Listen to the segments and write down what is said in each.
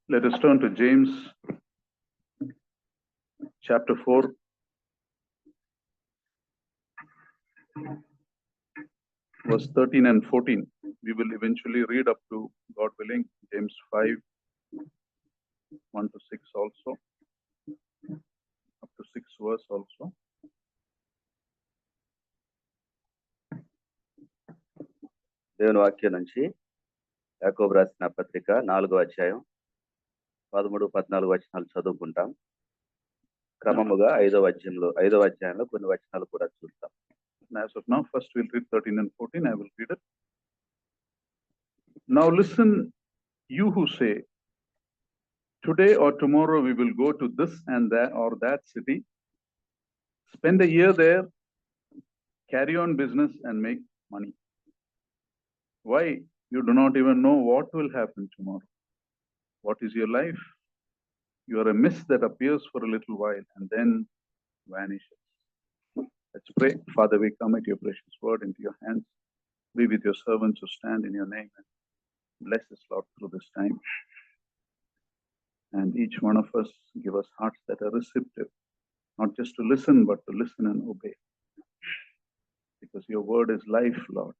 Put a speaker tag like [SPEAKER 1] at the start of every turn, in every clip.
[SPEAKER 1] Let us turn to James chapter 4. Verse 13 and 14. We will eventually read up to, God willing, James 5, 1 to 6 also. Up to 6 verse also.
[SPEAKER 2] దేవుని వాక్యం నుంచి యాకోబు రాసిన పత్రిక 4వ అధ్యాయం 13, 14 వచనాలు చదువుకుంటాం. క్రమముగా 5వ అధ్యాయంలో కొన్ని వచనాలు కూడా చూస్తాం.
[SPEAKER 1] As of now, first we'll read 13 and 14. I will read it. Now listen, you who say, today or tomorrow we will go to this and that or that city, spend a year there, carry on business and make money. Why? You do not even know what will happen tomorrow. What is your life? You are a mist that appears for a little while and then vanishes. Let's pray. Father, we commit your precious word into your hands. Be with your servants who stand in your name and bless us, Lord, through this time. And each one of us give us hearts that are receptive, not just to listen, but to listen and obey. Because your word is life, Lord.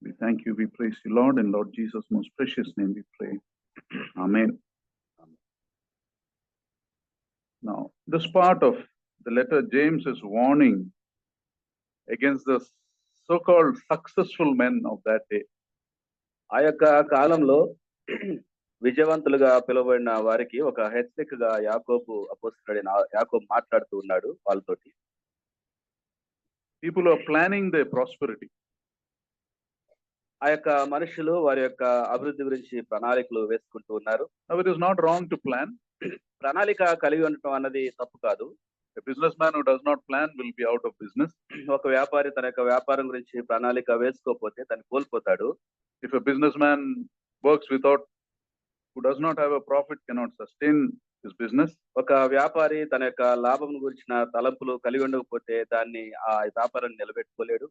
[SPEAKER 1] We thank you, we praise you, Lord, in Lord Jesus' most precious name we pray. Amen. Now, this part of the letter, James is warning against the so-called successful men of that day.
[SPEAKER 2] ఆ యొక్క కాలంలో విజయవంతులుగా పిలువబడిన వారికి ఒక హెచ్చరికగా యాకోబు మాట్లాడుతూ ఉన్నాడు వాళ్ళతోటి.
[SPEAKER 1] People are planning their prosperity.
[SPEAKER 2] ఆ యొక్క మనుషులు వారి యొక్క అభివృద్ధి గురించి ప్రణాళికలు వేసుకుంటూ ఉన్నారు.
[SPEAKER 1] Now, it is not wrong to plan.
[SPEAKER 2] ప్రణాళిక కలిగి ఉండటం అన్నది తప్పు కాదు.
[SPEAKER 1] A businessman who does not plan will be out of business.
[SPEAKER 2] ఒక వ్యాపారి తన యొక్క వ్యాపారం గురించి ప్రణాళిక వేసుకోకపోతే దాన్ని కోల్పోతాడు.
[SPEAKER 1] If a businessman works who does not have a profit cannot sustain his business.
[SPEAKER 2] ఒక వ్యాపారి తన యొక్క లాభం గురించిన తలంపులు కలిగి ఉండకపోతే దాన్ని ఆ వ్యాపారాన్ని నిలబెట్టుకోలేడు.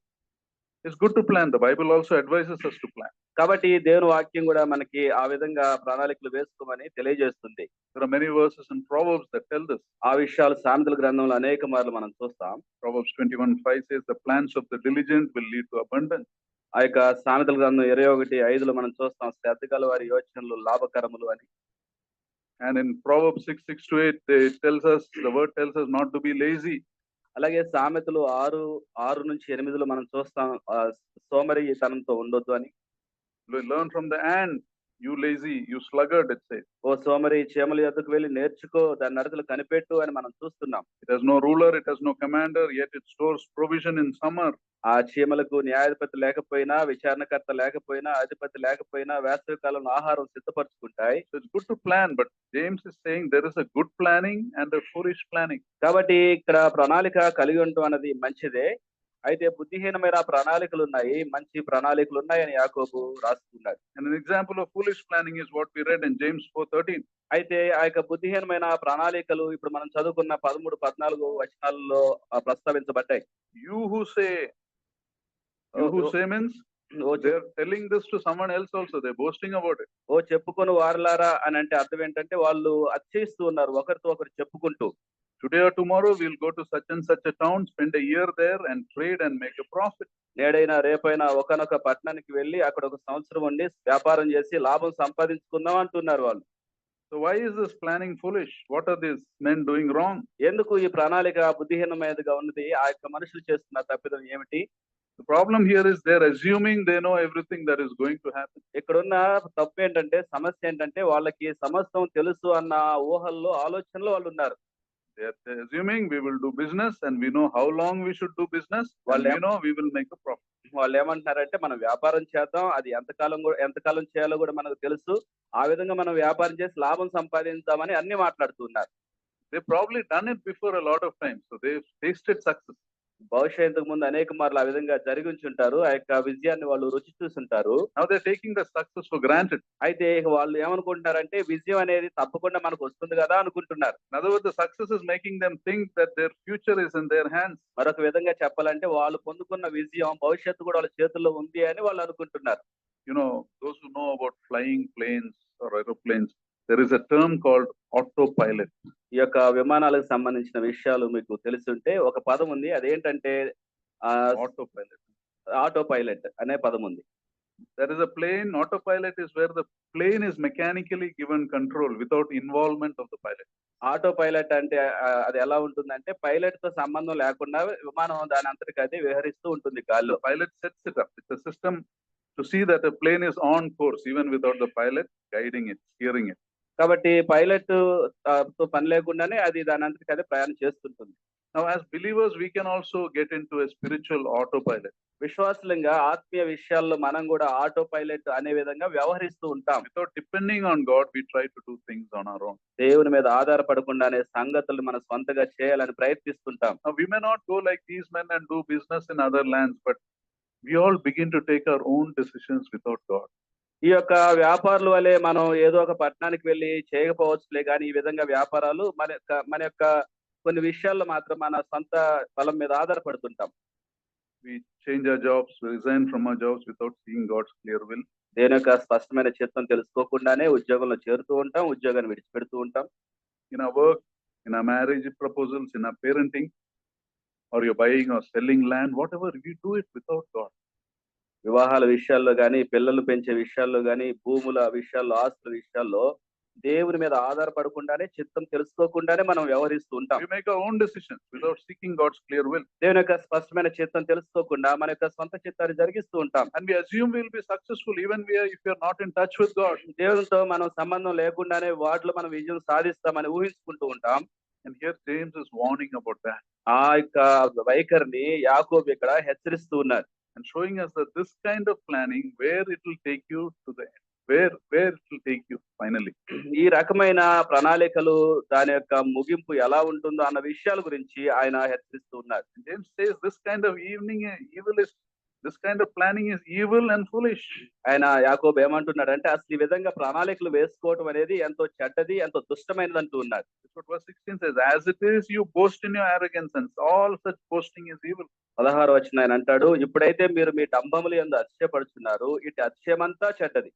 [SPEAKER 1] It's good to plan. The Bible also advises us to plan.
[SPEAKER 2] కాబట్టి దేవుని వాక్యం కూడా మనకి ఆ విధంగా ప్రణాళికలు వేసుకోమని తెలియజేస్తుంది.
[SPEAKER 1] There are many verses in Proverbs that tell this.
[SPEAKER 2] ఆ విషయాలు సామెతల గ్రంథంలో అనేక మార్లు మనం చూస్తాం.
[SPEAKER 1] Proverbs 21:5 says the plans of the diligent will lead to abundance.
[SPEAKER 2] ఆ యొక్క సామెతల గ్రంథం 21:5 మనం చూస్తాం శ్రద్ధ గల వారి యోచనలు లాభకరములు అని.
[SPEAKER 1] And in Proverbs 6:6-8 the word tells us not to be lazy.
[SPEAKER 2] అలాగే సామెతలు 6:6-8 మనం చూస్తాం సోమరితనంతో ఉండొద్దు అని.
[SPEAKER 1] Learn from the ant, you lazy, you sluggard, it says.
[SPEAKER 2] ఓ సోమరి చీమల యొద్దకు వెళ్ళి నేర్చుకో, దాని నడకలు కనిపెట్టు అని మనం చూస్తున్నాం.
[SPEAKER 1] It has no ruler, it has no commander, yet it stores provision in summer.
[SPEAKER 2] ఆ చీమలకు న్యాయాధిపతి లేకపోయినా, విచారణకర్త లేకపోయినా, అధిపతి లేకపోయినా వేసవి కాలంలో ఆహారం సిద్ధపరచుకుంటాయి.
[SPEAKER 1] So it's good to plan, but James is saying there is a good planning and a foolish planning.
[SPEAKER 2] కాబట్టి ఇక్కడ ప్రణాళిక కలిగి ఉండటం అనేది మంచిదే. అయితే బుద్ధిహీనమైన ప్రణాళికలు ఉన్నాయి, మంచి ప్రణాళికలు ఉన్నాయని యాకోబు రాస్తున్నాడు.
[SPEAKER 1] And an example of foolish planning is what we read in James 4:13.
[SPEAKER 2] అయితే ఆ యొక్క బుద్ధిహీనమైన ప్రణాళికలు ఇప్పుడు మనం చదువుకున్న 13, 14 వచనాలలో ప్రస్తావించబడ్డాయి.
[SPEAKER 1] You who say means they're telling this to someone else also. They're boasting about it.
[SPEAKER 2] ఓ చెప్పుకొని వారలారా అని అంటే అర్థం ఏంటంటే వాళ్ళు అతిశయిస్తూ ఉన్నారు ఒకరితో ఒకరు చెప్పుకుంటూ.
[SPEAKER 1] Today or tomorrow we'll go to such and such a town, spend a year there and trade and make a profit.
[SPEAKER 2] నేడైనా రేపైనా ఒకనొక పట్టణానికి వెళ్ళి అక్కడ ఒక సంవత్సరం ఉండి వ్యాపారం చేసి లాభం సంపాదించుకుందాం అంటున్నారు వాళ్ళు.
[SPEAKER 1] So why is this planning foolish? What are these men doing wrong?
[SPEAKER 2] ఎందుకు ఈ ప్రణాళిక బుద్ధిహీనమైనదిగా ఉన్నది? ఆ యొక్క మనుషులు చేస్తున్న తప్పిదం ఏమిటి?
[SPEAKER 1] The problem here is they're assuming they know everything that is going to happen.
[SPEAKER 2] ఇక్కడున్న తప్పు ఏంటంటే, సమస్య ఏంటంటే వాళ్ళకి సమస్తం తెలుసు అన్న ఊహల్లో ఆలోచనలో వాళ్ళు ఉన్నారు.
[SPEAKER 1] They're assuming we will do business and we know how long we should do business and we know we will make a profit.
[SPEAKER 2] వాళ్ళు ఏమంటున్నారంటే మనం వ్యాపారం చేద్దాం, అది ఎంతకాలం చేయాలో కూడా మనకు తెలుసు, ఆ విధంగా మనం వ్యాపారం చేసి లాభం సంపాదించామని అన్ని మాట్లాడుతున్నారు.
[SPEAKER 1] They've probably done it before a lot of times, so they've tasted success.
[SPEAKER 2] బహుశా ఇంతకు ముందు అనేక మార్లు ఆ విధంగా జరిగి ఉంచుంటారు, ఆ యొక్క విజయాన్ని వాళ్ళు రుచి చూసుంటారు.
[SPEAKER 1] Now they're taking the success for granted.
[SPEAKER 2] అయితే వాళ్ళు ఏమనుకుంటున్నారంటే విజయం అనేది తప్పకుండా మనకు వస్తుంది కదా అనుకుంటున్నారు.
[SPEAKER 1] In other words, the success is making them think that their future is in their hands.
[SPEAKER 2] మరొక విధంగా చెప్పాలంటే వాళ్ళు పొందుకున్న విజయం భవిష్యత్తు కూడా వాళ్ళ చేతుల్లో ఉంది అని వాళ్ళు అనుకుంటున్నారు.
[SPEAKER 1] You know, those who know about flying planes or aeroplanes, there is a term called autopilot.
[SPEAKER 2] ఈ యొక్క విమానాలకు సంబంధించిన విషయాలు మీకు తెలుసుంటే ఒక పదం ఉంది. అదేంటంటే
[SPEAKER 1] Autopilot.
[SPEAKER 2] ఆటో పైలట్ అనే పదం ఉంది.
[SPEAKER 1] There is a plane, autopilot is where the plane is mechanically given control without involvement of the pilot.
[SPEAKER 2] Auto pilot అంటే అది ఎలా ఉంటుందంటే పైలట్ తో సంబంధం లేకుండా విమానం దాని అంతటికి అది విహరిస్తూ ఉంటుంది గాల్లో.
[SPEAKER 1] The pilot sets it up. It's a system to see that a plane is on course even without the pilot guiding it, steering it.
[SPEAKER 2] కాబట్టి పైలట్ తో పని లేకుండానే అది దాని అంతటికి అదే ప్రయాణం చేస్తుంటుంది.
[SPEAKER 1] Now, as believers, we can also get into a spiritual autopilot.
[SPEAKER 2] విశ్వాసులంగా ఆత్మీయ విషయాల్లో మనం కూడా ఆటో పైలట్ అనే విధంగా వ్యవహరిస్తూ ఉంటాం.
[SPEAKER 1] Without depending on God, we try to do things on our own.
[SPEAKER 2] దేవుని మీద ఆధారపడకుండానే సంగతులు మన స్వంతగా చేయాలని ప్రయత్నిస్తుంటాం.
[SPEAKER 1] Now, we may not go like these men and do business in other lands, but we all begin to take our own decisions without God.
[SPEAKER 2] ఈ యొక్క వ్యాపారుల వలె మనం ఏదో ఒక పట్టణానికి వెళ్ళి చేయకపోవచ్చులే కానీ ఈ విధంగా వ్యాపారాలు మన యొక్క కొన్ని విషయాల్లో మాత్రం మన సొంత బలం మీద ఆధారపడుతుంటాం.
[SPEAKER 1] We change our jobs, we resign from our jobs without seeing God's clear will.
[SPEAKER 2] దేని యొక్క స్పష్టమైన చిత్తం తెలుసుకోకుండానే ఉద్యోగంలో చేరుతూ ఉంటాం, ఉద్యోగాన్ని విడిచిపెడుతూ ఉంటాం.
[SPEAKER 1] In our work, in our marriage proposals, in our parenting, or you're buying or selling land, whatever, we do it without God.
[SPEAKER 2] వివాహాల విషయాల్లో కానీ పిల్లలు పెంచే విషయాల్లో కానీ భూముల విషయాల్లో ఆస్తుల విషయాల్లో దేవుని మీద ఆధారపడకుండానే చిత్తం తెలుసుకోకుండానే మనం వ్యవహరిస్తూ ఉంటాం.
[SPEAKER 1] We make our own decisions without seeking God's clear will.
[SPEAKER 2] దేవుని యొక్క స్పష్టమైన చిత్తం తెలుసుకోకుండా మన యొక్క సొంత చిత్తాన్ని జరిగిస్తూ ఉంటాం.
[SPEAKER 1] And we assume we'll be successful even if we are not in touch with God.
[SPEAKER 2] దేవునితో మనం సంబంధం లేకుండానే వాటిలో మనం విజయం సాధిస్తామని ఊహించుకుంటూ ఉంటాం.
[SPEAKER 1] And here James is warning about that.
[SPEAKER 2] ఆ యొక్క వైఖరిని యాకోబు ఇక్కడ హెచ్చరిస్తూ ఉన్నారు.
[SPEAKER 1] And showing us that this kind of planning, where it will take you to the end, where it will take you finally.
[SPEAKER 2] ఈ రకమైన ప్రణాళికలు దాని యొక్క ముగింపు ఎలా ఉంటుందో అన్న విషయాల గురించి ఆయన హెచ్చరిస్తూ ఉన్నారు.
[SPEAKER 1] James says this kind of this kind of planning is evil and foolish.
[SPEAKER 2] ఆయన యాకోబు ఏమంటున్నాడంటే అసలు ఈ విధంగా ప్రణాళికలు వేసుకోవడం అనేది ఎంతో చెడ్డది, ఎంతో దుష్టమైనది అంటూ ఉన్నారు.
[SPEAKER 1] That's what verse 16 says. As it is, you boast in your arrogance, and all such boasting is evil.
[SPEAKER 2] 16వ వచనం ఆయన అంటాడు, ఇప్పుడైతే మీరు మీ డంబములు యందు అతిశయపడుచున్నారు, ఇటు అతిశయమంతా చెడ్డది.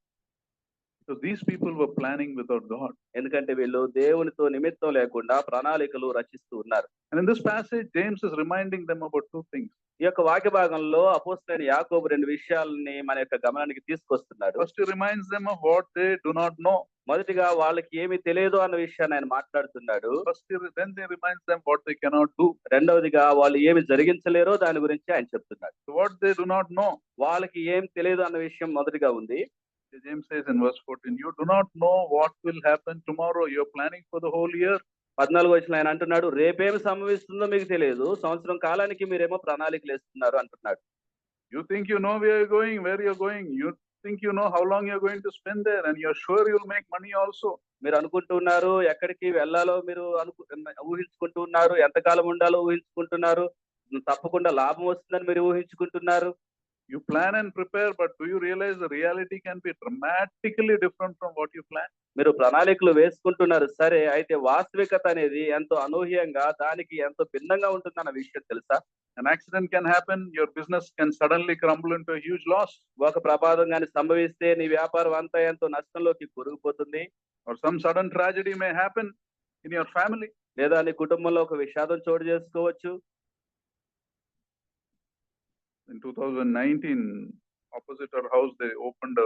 [SPEAKER 1] So these people were planning without God.
[SPEAKER 2] ఎందుకంటే వీళ్ళు దేవునితో నిమిత్తం లేకుండా ప్రణాళికలు రచిస్తూ ఉన్నారు.
[SPEAKER 1] And in this passage, James is reminding them about two things.
[SPEAKER 2] ఈ యొక్క వాక్య భాగంలో అపోస్తలుడైన యాకోబు రెండు విషయాలని మన యొక్క గమనానికి తీసుకొస్తున్నాడు.
[SPEAKER 1] First, he reminds them of what they do not know.
[SPEAKER 2] మొదటిగా వాళ్ళకి ఏమి తెలియదు అన్న విషయాన్ని ఆయన మాట్లాడుతున్నాడు.
[SPEAKER 1] Then he reminds them what they cannot do.
[SPEAKER 2] రెండవదిగా వాళ్ళు ఏమి జరిగించలేరో దాని గురించి ఆయన చెప్తున్నాడు.
[SPEAKER 1] So what they do not know.
[SPEAKER 2] వాళ్ళకి ఏం తెలియదు అన్న విషయం మొదటిగా ఉంది.
[SPEAKER 1] James says in verse 14, you do not know what will happen tomorrow. You're planning for the whole year.
[SPEAKER 2] 14వ వచనం ఆయన అంటున్నాడు, రేపేమి సంభవిస్తుందో మీకు తెలియదు, సంవత్సరం కాలానికి మీరేమో ప్రణాళికలు వేస్తున్నారు అంటున్నాడు.
[SPEAKER 1] You think you know where you're going. You think you know how long you're going to spend there, and you're sure you'll make money also.
[SPEAKER 2] మీరు అనుకుంటున్నారు ఎక్కడికి వెళ్ళాలో మీరు ఊహించుకుంటూ ఉన్నారు, ఎంతకాలం ఉండాలో ఊహించుకుంటున్నారు, తప్పకుండా లాభం వస్తుందని మీరు ఊహించుకుంటున్నారు.
[SPEAKER 1] You plan and prepare, but do you realize the reality can be dramatically different from what you plan?
[SPEAKER 2] మీరు ప్రణాళికలు వేసుకుంటున్నారు సరే, అయితే వాస్తవికత అనేది ఎంతో అనూహ్యంగా దానికి ఎంతో భిన్నంగా ఉంటుందన్న విషయం తెలుసా?
[SPEAKER 1] An accident can happen, your business can suddenly crumble into a huge loss.
[SPEAKER 2] ఒక ప్రమాదం కానీ సంభవిస్తే నీ వ్యాపారం అంతా ఎంతో నష్టంలోకి కొరిగిపోతుంది.
[SPEAKER 1] Or some sudden tragedy may happen in your family.
[SPEAKER 2] లేదా నీ కుటుంబంలో ఒక విషాదం చోటు చేసుకోవచ్చు.
[SPEAKER 1] In 2019, opposite our house, they opened a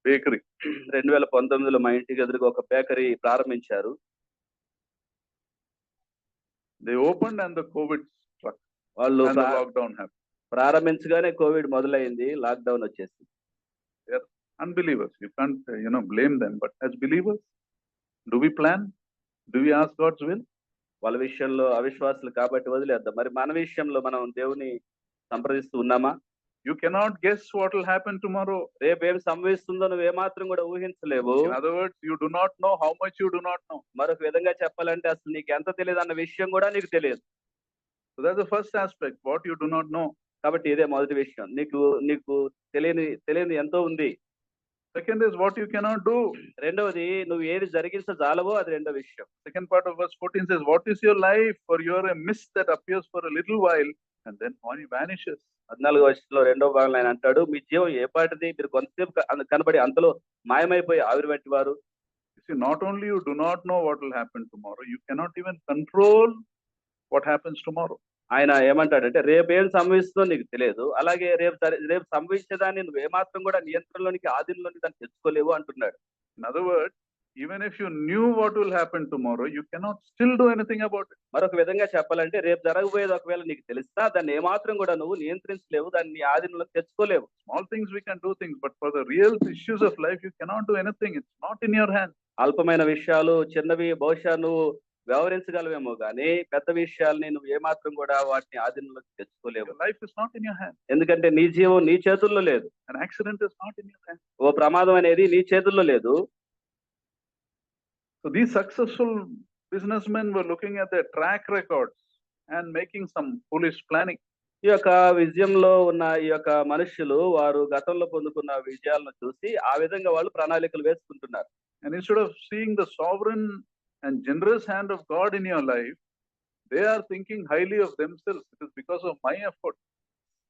[SPEAKER 1] bakery.
[SPEAKER 2] 2019లో మా ఇంటికి ఎదురుగా ఒక బేకరీ ప్రారంభించారు.
[SPEAKER 1] They opened and the COVID struck.
[SPEAKER 2] వాళ్ళు
[SPEAKER 1] And the lockdown happened.
[SPEAKER 2] ప్రారంభించగానే కోవిడ్ మొదలైంది, లాక్డౌన్ వచ్చేసింది.
[SPEAKER 1] They're unbelievers. You can't, blame them. But as believers, do we plan? Do we ask God's will?
[SPEAKER 2] వాళ్ళ విషయంలో అవిశ్వాసులు కాబట్టి వదిలేద్దాం. మరి మన విషయంలో మనం దేవుని సంప్రదిస్తూ ఉన్నామా?
[SPEAKER 1] You cannot guess what will happen tomorrow.
[SPEAKER 2] రేపు ఏం సంభవిస్తుందో నువ్వు ఏమాత్రం కూడా ఊహించలేవు.
[SPEAKER 1] In other words, you do not know how much you do not know.
[SPEAKER 2] మరొక విధంగా చెప్పాలంటే అసలు నీకు ఎంత తెలియదు అన్న విషయం కూడా నీకు తెలియదు.
[SPEAKER 1] So that's the first aspect, what you do not know.
[SPEAKER 2] కాబట్టి ఇదే మొదటి విషయం, నీకు తెలియని ఎంతో ఉంది.
[SPEAKER 1] Second is what you cannot do.
[SPEAKER 2] రెండవది నువ్వు ఏది జరిగించజాలవో అది రెండో విషయం.
[SPEAKER 1] Second part of verse 14 says, what is your life? For you are a mist that appears for a little while And then when he vanishes,
[SPEAKER 2] 14వ వచనంలో రెండవ భాగంలో ఆయన అంటాడు, మీ జీవం ఏ పాటిది, మీరు కొంతసేపు కనబడి అంతలో మాయమైపోయి ఆవిరి వంటి వారు.
[SPEAKER 1] you see, not only you do not know what will happen tomorrow, you cannot even control what happens tomorrow.
[SPEAKER 2] ఆయన ఏమంటాడంటే రేపు ఏం సంభవిస్తుందో నీకు తెలియదు, అలాగే రేపు సంభవించేదాన్ని నువ్వు ఏమాత్రం కూడా నియంత్రణలోనికి ఆధీనంలోనికి దాన్ని తెచ్చుకోలేవు అంటున్నాడు.
[SPEAKER 1] In other words, even if you knew what will happen tomorrow, you cannot still do anything about it.
[SPEAKER 2] మరొక విధంగా చెప్పాలంటే రేపు జరగబోయేది ఒకవేళ నీకు తెలిసినా దాన్ని ఏమాత్రం కూడా నువ్వు నియంత్రించలేవు, దాన్ని నీ ఆధీనంలోకి తెచ్చుకోలేవు.
[SPEAKER 1] Small things we can do things, but for the real issues of life, you cannot do anything. It's not in your hands.
[SPEAKER 2] అల్పమైన విషయాలు, చిన్నవి బహుశా నువ్వు వ్యవహరించగలవేమో గానీ పెద్ద విషయాల్ని నువ్వు ఏమాత్రం కూడా వాటిని ఆధీనంలోకి తెచ్చుకోలేవు.
[SPEAKER 1] Your life is not in your hands.
[SPEAKER 2] ఎందుకంటే నీ జీవం నీ చేతుల్లో లేదు.
[SPEAKER 1] An accident is not in your hands.
[SPEAKER 2] ఓ ప్రమాదం అనేది నీ చేతుల్లో లేదు.
[SPEAKER 1] So these successful businessmen were looking at their track records and making some foolish planning.
[SPEAKER 2] ఈ యొక్క విజయంలో ఉన్న ఈ యొక్క మనుషులు వారు గతంలో పొందుకున్న విజయాలను చూసి ఆ విధంగా వాళ్ళు ప్రణాళికలు వేసుకుంటున్నారు.
[SPEAKER 1] And instead of seeing the sovereign and generous hand of God in your life, they are thinking highly of themselves. It is because of my effort.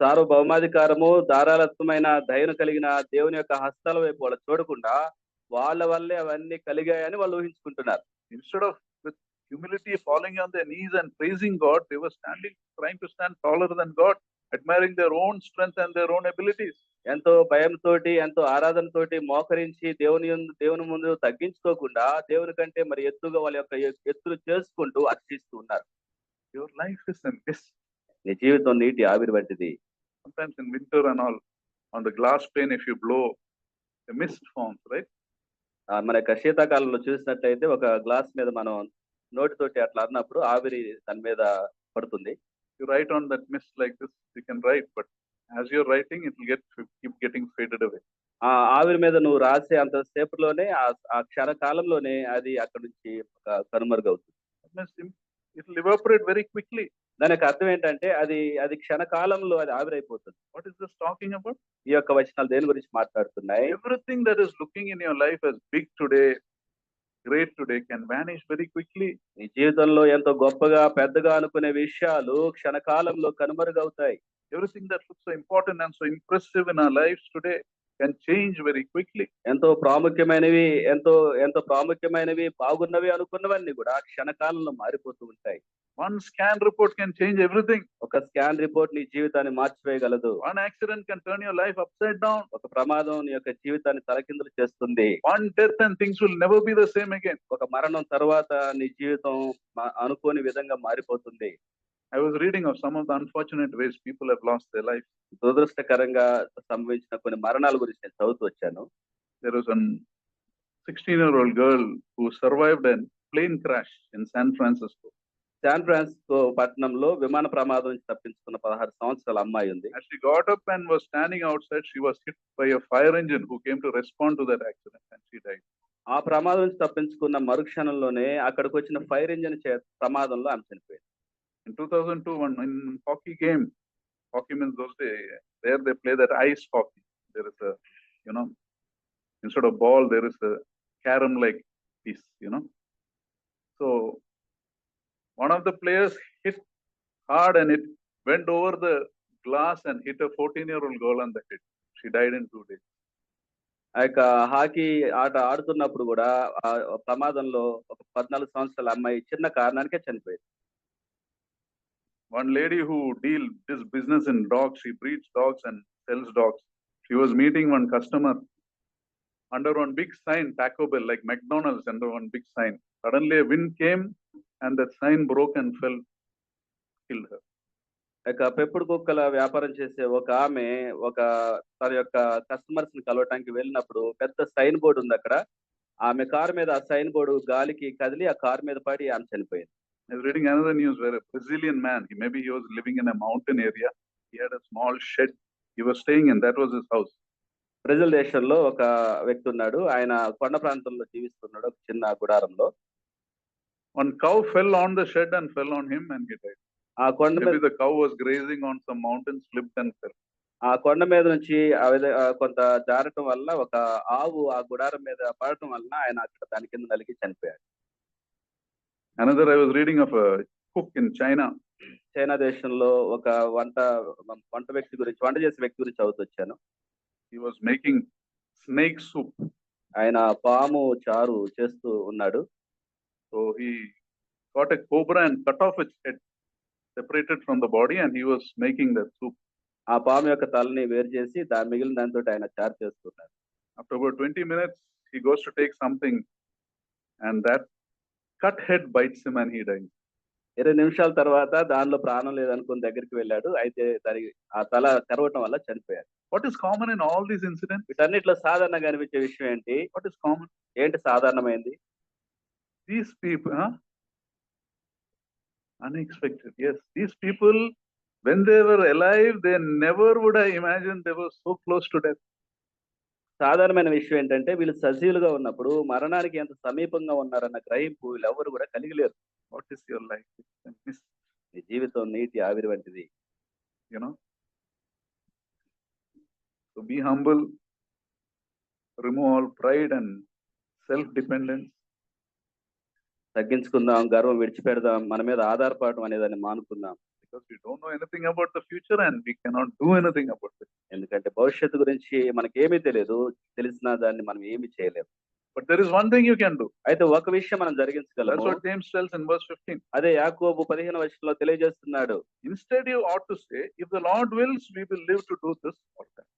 [SPEAKER 2] సార్వభౌమాధికారము, ధారాళత్వమైన దయను కలిగిన దేవుని యొక్క హస్తాల వైపు వాళ్ళు చూడకుండా వాళ్ళ వల్లే అవన్నీ కలిగాయని వాళ్ళు ఊహించుకుంటున్నారు.
[SPEAKER 1] Instead of with humility falling on their knees and praising God, they were trying to stand taller than God, admiring their own strength and their own abilities.
[SPEAKER 2] ఎంతో భయంతోటి, ఎంతో ఆరాధనతోటి మోకరించి దేవుని ముందు తగ్గించుకోకుండా దేవుని కంటే మరి ఎత్తుగా వాళ్ళ యొక్క ఎత్తులు చేసుకుంటూ అర్చిస్తూ ఉన్నారు.
[SPEAKER 1] Your life is a mist.
[SPEAKER 2] నీ జీవితం నీటి ఆవిరి వంటిది.
[SPEAKER 1] Sometimes in winter and all, on the glass pane, if you blow, the mist forms, right?
[SPEAKER 2] మన యొక్క శీతాకాలంలో చూసినట్లయితే ఒక గ్లాస్ మీద మనం నోటితోటి అట్లా అన్నప్పుడు ఆవిరి దాని మీద పడుతుంది.
[SPEAKER 1] You write on that mist like this, you can write, but as you're writing, it will keep getting faded away.
[SPEAKER 2] ఆ ఆవిరి మీద నువ్వు రాసే అంత సేపులోనే ఆ క్షణ కాలంలోనే అది అక్కడి నుంచి కనుమరుగవుతుంది.
[SPEAKER 1] It will evaporate very quickly.
[SPEAKER 2] దాని యొక్క అర్థం ఏంటంటే అది క్షణకాలంలో అది ఆవిరైపోతుంది.
[SPEAKER 1] What is this talking about?
[SPEAKER 2] ఈ యొక్క వచనాలు దేని గురించి మాట్లాడుతున్నాయి?
[SPEAKER 1] Everything that is looking in your life as big today, great today, can vanish very quickly.
[SPEAKER 2] నీ జీవితంలో ఎంతో గొప్పగా పెద్దగా అనుకునే విషయాలు క్షణకాలంలో కనుమరుగవుతాయి.
[SPEAKER 1] Everything that looks so important and so impressive in our lives today can change very quickly.
[SPEAKER 2] ఎంతో ప్రాముఖ్యమైనవి బాగున్నవి అనుకున్నవన్నీ కూడా క్షణకాలంలో మారిపోతూ ఉంటాయి.
[SPEAKER 1] One scan report can change everything.
[SPEAKER 2] ఒక స్కాన్ రిపోర్ట్ నీ జీవితాన్ని మార్చివేయగలదు.
[SPEAKER 1] One accident can turn your life upside down.
[SPEAKER 2] ఒక ప్రమాదం నీ యొక్క జీవితాన్ని తలకిందులు చేస్తుంది.
[SPEAKER 1] One death and things will never be the same again.
[SPEAKER 2] ఒక మరణం తర్వాత నీ జీవితం అనుకోని విధంగా మారిపోతుంది.
[SPEAKER 1] I was reading of some of the unfortunate ways people have lost their life.
[SPEAKER 2] దురదృష్టకరంగా సంభవించిన కొన్ని మరణాల గురించి నేను చదువుతూ వచ్చాను.
[SPEAKER 1] There was a 16-year-old girl who survived a plane crash in San Francisco.
[SPEAKER 2] San Francisco పట్టణంలో విమాన ప్రమాదం నుంచి తప్పించుకున్న 16 సంవత్సరాల అమ్మాయి ఉంది.
[SPEAKER 1] As she got up and was standing outside, she was hit by a fire engine who came to respond to that accident and she died.
[SPEAKER 2] ఆ ప్రమాదం నుంచి తప్పించుకున్న మరుక్షణంలోనే అక్కడికి వచ్చిన ఫైర్ ఇంజిన్ ప్రమాదంలో ఆమె చనిపోయింది.
[SPEAKER 1] In 2002, in hockey game, hockey means those days, there they play that ice hockey. There is a, instead of ball, there is a carom-like piece, So, one of the players hit hard and it went over the glass and hit a 14-year-old girl on the head. She died in 2 days.
[SPEAKER 2] ఆ యొక్క hockey ఆట ఆడుతున్నప్పుడు కూడా ఆ ప్రమాదంలో ఒక 14 సంవత్సరాల అమ్మాయి చిన్న కారణానికే చనిపోయింది.
[SPEAKER 1] One lady who this business in dogs, she breeds dogs and sells dogs. She was meeting one customer under one big sign, Taco Bell, like McDonald's, under one big sign. Suddenly a wind came and that sign broke and killed her.
[SPEAKER 2] పెప్పుడు కుక్కల వ్యాపారం చేసే ఒక ఆమె తన యొక్క customers ని కలవటానికి వెళ్ళినప్పుడు పెద్ద సైన్ బోర్డు ఉంది అక్కడ. ఆమె కారు మీద ఆ సైన్ బోర్డు గాలికి కదిలి ఆ కారు మీద పడి ఆమె చనిపోయింది.
[SPEAKER 1] I was reading another news where a Brazilian man, maybe he was living in a mountain area. He had a small shed he was staying in. That was his house.
[SPEAKER 2] Brazil దేశంలో ఒక వ్యక్తి ఉన్నాడు. ఆయన కొండ ప్రాంతంలో జీవిస్తున్నాడు, ఒక చిన్న గుడారంలో.
[SPEAKER 1] One cow fell on the shed and fell on him and he died.
[SPEAKER 2] ఆ కొండ మీద
[SPEAKER 1] maybe the cow was grazing on some mountain, slipped and fell.
[SPEAKER 2] ఆ కొండ మీద నుంచి కొంత జారటం వల్ల ఒక ఆవు ఆ గుడారం మీద పడటం వల్ల ఆయన అక్కడ దాని కింద నలిగి చనిపోయాడు.
[SPEAKER 1] Another, I was reading of a cook in China.
[SPEAKER 2] China దేశంలో ఒక వంట వంట వ్యక్తి గురించి, వంట చేసే వ్యక్తి గురించి చదువుతొచ్చాను.
[SPEAKER 1] He was making snake soup.
[SPEAKER 2] ఆయన పాము చారు చేస్తూ ఉన్నాడు.
[SPEAKER 1] So he got a cobra and cut off its head, separated from the body, and he was making that soup.
[SPEAKER 2] ఆ పాము యొక్క తలని వేరు చేసి మిగిలిన దానితోటి ఆయన చారు చేస్తున్నారు.
[SPEAKER 1] After about 20 minutes, he goes to take something, and that cut head bites him and he dies.
[SPEAKER 2] 20 నిమిషాల తర్వాత దానిలో ప్రాణం లేదనుకుని దగ్గరికి వెళ్ళాడు. అయితే ఆ తల కరవటం వల్ల చనిపోయాడు.
[SPEAKER 1] What is common in all these incidents?
[SPEAKER 2] వీటన్నిటిలో సాధారణంగా అనిపించే విషయం ఏంటి?
[SPEAKER 1] What is common?
[SPEAKER 2] ఏంటి సాధారణమైంది?
[SPEAKER 1] These people, unexpected. Yes, these people, when they were alive, they never would have imagined they were so close to death.
[SPEAKER 2] సాధారణమైన విషయం ఏంటంటే వీళ్ళు సజీవులుగా ఉన్నప్పుడు మరణానికి ఎంత సమీపంగా ఉన్నారన్న గ్రహింపు వీళ్ళెవరు కూడా కలిగి లేరు.
[SPEAKER 1] What is your life? It's a mist,
[SPEAKER 2] నీ జీవితం నీటి ఆవిరి వంటిది.
[SPEAKER 1] you know. So be humble, remove all pride and self-dependence.
[SPEAKER 2] తగ్గించుకుందాం, గర్వం విడిచిపెడదాం, మన మీద ఆధారపడటం అనేదాన్ని మానుకుందాం.
[SPEAKER 1] Because we don't know anything about the future and we cannot do anything about it.
[SPEAKER 2] ఎందుకంటే భవిష్యత్తు గురించి మనకేమీ తెలియదు, తెలిసిన దాన్ని మనం ఏమీ చేయలేము.
[SPEAKER 1] But there is one thing you can do.
[SPEAKER 2] అయితే ఒక విషయం మనం
[SPEAKER 1] That's
[SPEAKER 2] జరిగించగలము.
[SPEAKER 1] what James tells in verse 15.
[SPEAKER 2] అదే యాకోబు 15వ వచనంలో తెలియజేస్తున్నాడు.
[SPEAKER 1] Instead, you ought to say, if the Lord wills, we will live to do this or that.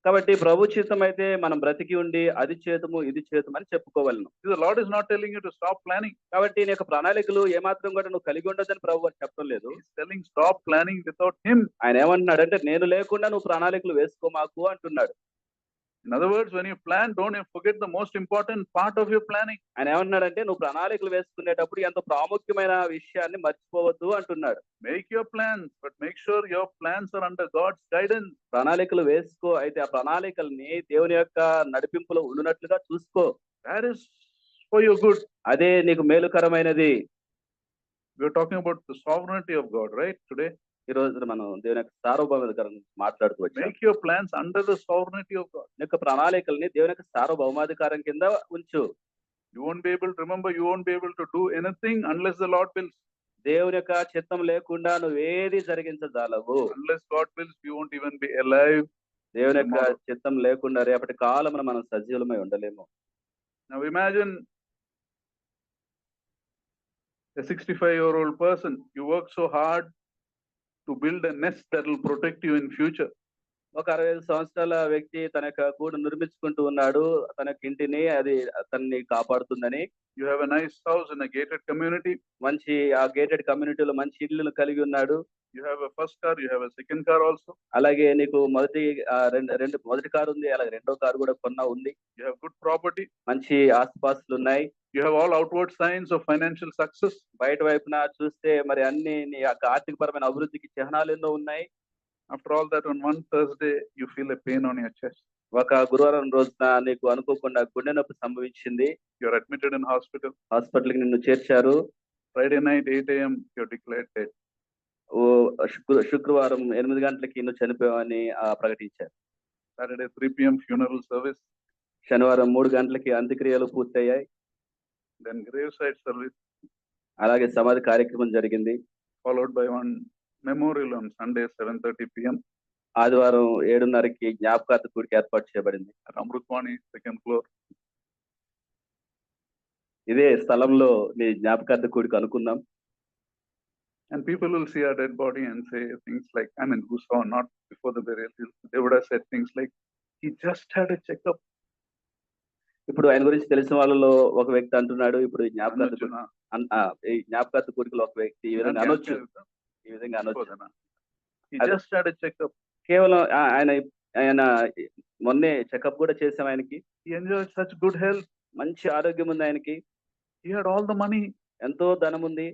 [SPEAKER 2] కాబట్టి ప్రభు చిత్తం అయితే మనం బ్రతికి ఉండి అది చేతుము ఇది చేతుము అని చెప్పుకోవాలను.
[SPEAKER 1] The Lord is not telling you to stop planning.
[SPEAKER 2] కాబట్టి నీ యొక్క ప్రణాళికలు ఏమాత్రం కూడా నువ్వు కలిగి ఉండదని ప్రభు అని చెప్పడం లేదు.
[SPEAKER 1] He's telling stop planning without Him.
[SPEAKER 2] ఆయన ఏమంటున్నాడు అంటే నేను లేకుండా నువ్వు ప్రణాళికలు వేసుకోమాకు అంటున్నాడు.
[SPEAKER 1] In other words, when you plan, don't forget the most important part of your planning.
[SPEAKER 2] ఆయన ఏమంటున్నాడంటే నువ్వు ప్రణాళికలు వేసుకునేటప్పుడు ఎంతో ప్రాముఖ్యమైన విషయాన్ని మర్చిపోవద్దు అంటున్నాడు.
[SPEAKER 1] Make your plans, but make sure your plans are under God's guidance.
[SPEAKER 2] ప్రణాళికలు వేసుకో, అయితే ఆ ప్రణాళికల్ని దేవుని యొక్క నడిపింపులో ఉండునట్లుగా చూసుకో.
[SPEAKER 1] That is for your good.
[SPEAKER 2] అదే నీకు మేలుకరమైనది.
[SPEAKER 1] We are talking about the sovereignty of God, right? Today,
[SPEAKER 2] ఈ రోజు మనం దేవుని యొక్క సార్వభౌమాధికారం మాట్లాడుతూ వచ్చాం.
[SPEAKER 1] make your plans under the sovereignty of God.
[SPEAKER 2] నీ యొక్క ప్రణాళికల్ని దేవుని యొక్క సార్వభౌమాధికారం కింద ఉంచు.
[SPEAKER 1] You won't be able to remember, you won't be able to do anything unless the Lord wills.
[SPEAKER 2] దేవుని యొక్క చిత్తం లేకుండా నువ్వేది జరిగించజాలవు.
[SPEAKER 1] Unless God wills, you won't even be alive.
[SPEAKER 2] దేవుని యొక్క చిత్తం లేకుండా రేపటి కాలమున మనం సజీవులమై ఉండలేము.
[SPEAKER 1] Now imagine a 65-year-old person. You work so hard to build a nest that will protect you in future.
[SPEAKER 2] ఒక 65 సంవత్సరాల వ్యక్తి తన యొక్క గూడు నిర్మించుకుంటూ ఉన్నాడు, తన యొక్క ఇంటిని, అది అతన్ని కాపాడుతుందని.
[SPEAKER 1] You have a nice house in a gated community.
[SPEAKER 2] మంచి ఆ గేటెడ్ కమ్యూనిటీలో మంచి ఇల్లును కలిగి ఉన్నాడు.
[SPEAKER 1] You have a first car, you have a second car also.
[SPEAKER 2] అలాగే నీకు మొదటి కారు ఉంది, అలాగే రెండో కారు కూడా కొన్నా ఉంది.
[SPEAKER 1] You have good property.
[SPEAKER 2] మంచి ఆస్తిపాస్తులు ఉన్నాయి.
[SPEAKER 1] You have all outward signs of financial success.
[SPEAKER 2] బయట వైపున చూస్తే మరి అన్ని నీ యొక్క ఆర్థికపరమైన అభివృద్ధికి చిహ్నాలు ఎన్నో ఉన్నాయి.
[SPEAKER 1] After all that, on one Thursday, you feel a pain on your chest.
[SPEAKER 2] ఒక గురువారం రోజున నీకు అనుకోకుండా గుండె నొప్పి సంభవించింది.
[SPEAKER 1] You are admitted in hospital.
[SPEAKER 2] హాస్పిటల్కి నిన్ను చేర్చారు.
[SPEAKER 1] Friday night, 8 a.m., you are declared dead.
[SPEAKER 2] శుక్రవారం 8 గంటలకి నువ్వు చనిపోయావని ప్రకటించారు.
[SPEAKER 1] Saturday, 3 p.m., funeral service.
[SPEAKER 2] శనివారం 3 గంటలకి అంత్యక్రియలు పూర్తయ్యాయి.
[SPEAKER 1] Then graveside service.
[SPEAKER 2] అలాగే సమాధి కార్యక్రమం జరిగింది.
[SPEAKER 1] Followed by one memorial on Sunday, 7:30 p.m.
[SPEAKER 2] ఆదివారం 7:30కి జ్ఞాపకార్థ కూడిక ఏర్పాటు చేయబడింది.
[SPEAKER 1] At Amrutwani, second floor.
[SPEAKER 2] ఇదే స్థలంలో నీ జ్ఞాపకార్థ కూడిక అనుకుందాం.
[SPEAKER 1] And people will see our dead body and say things like, I mean, who saw not before the burial, they would have said things like, he just had a checkup.
[SPEAKER 2] ఇప్పుడు ఆయన గురించి తెలిసిన వాళ్ళలో ఒక వ్యక్తి అంటున్నాడు, ఇప్పుడు ఈ జ్ఞాపకార్థ కూడికలో ఒక వ్యక్తి ఈ విధంగా అనొచ్చు.
[SPEAKER 1] He just had a checkup.
[SPEAKER 2] కేవలం ఆయన మొన్నే చెకప్ కూడా చేసాం ఆయనకి.
[SPEAKER 1] He enjoyed such good health.
[SPEAKER 2] మంచి ఆరోగ్యం ఉంది ఆయనకి.
[SPEAKER 1] He had all the money.
[SPEAKER 2] ఎంతో ధనం ఉంది.